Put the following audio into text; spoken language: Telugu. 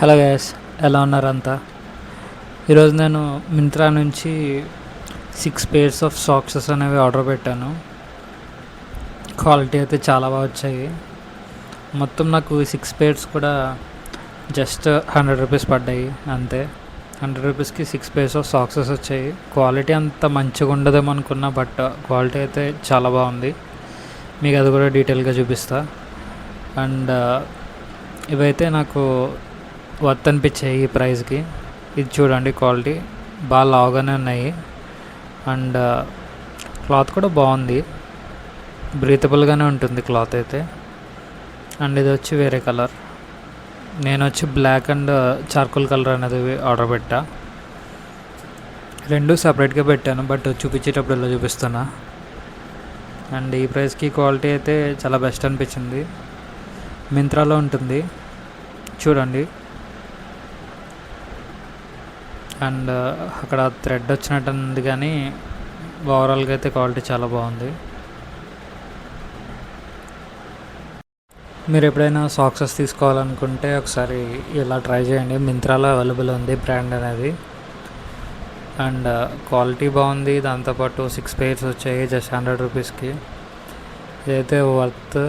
హలో గైస్, ఎలా ఉన్నారు అంతా? ఈరోజు నేను మింత్రా నుంచి 6 పేర్స్ ఆఫ్ సాక్సెస్ అనేవి ఆర్డర్ పెట్టాను. క్వాలిటీ అయితే చాలా బాగా వచ్చాయి. మొత్తం నాకు 6 పేర్స్ కూడా జస్ట్ 100 రూపీస్ పడ్డాయి అంతే. 100 రూపీస్కి 6 పేర్స్ ఆఫ్ సాక్సెస్ వచ్చాయి. క్వాలిటీ అంత మంచిగా ఉండదేమో అనుకున్నా, బట్ క్వాలిటీ అయితే చాలా బాగుంది. మీకు అది కూడా డీటెయిల్గా చూపిస్తా. అండ్ ఇవైతే నాకు వర్త్ అనిపించాయి ఈ ప్రైస్కి. ఇది చూడండి, క్వాలిటీ బాగా లావుగానే ఉన్నాయి. అండ్ క్లాత్ కూడా బాగుంది, బ్రీతబుల్గానే ఉంటుంది క్లాత్ అయితే. అండ్ ఇది వచ్చి వేరే కలర్, నేను వచ్చి బ్లాక్ అండ్ చార్కోల్ కలర్ అనేది ఆర్డర్ పెట్టా. రెండు సపరేట్గా పెట్టాను, బట్ చూపించేటప్పుడు ఇలా చూపిస్తున్నా. అండ్ ఈ ప్రైస్కి క్వాలిటీ అయితే చాలా బెస్ట్ అనిపించింది. మింత్రాలో ఉంటుంది, చూడండి. అండ్ అక్కడ థ్రెడ్ వచ్చినట్టు ఉంది, కానీ ఓవరాల్గా అయితే క్వాలిటీ చాలా బాగుంది. మీరు ఎప్పుడైనా సాక్సెస్ తీసుకోవాలనుకుంటే ఒకసారి ఇలా ట్రై చేయండి. మింత్రాలో అవైలబుల్ ఉంది బ్రాండ్ అనేది. అండ్ క్వాలిటీ బాగుంది, దాంతోపాటు 6 పేర్స్ వచ్చాయి జస్ట్ 100 రూపీస్కి. ఇదైతే వర్త్.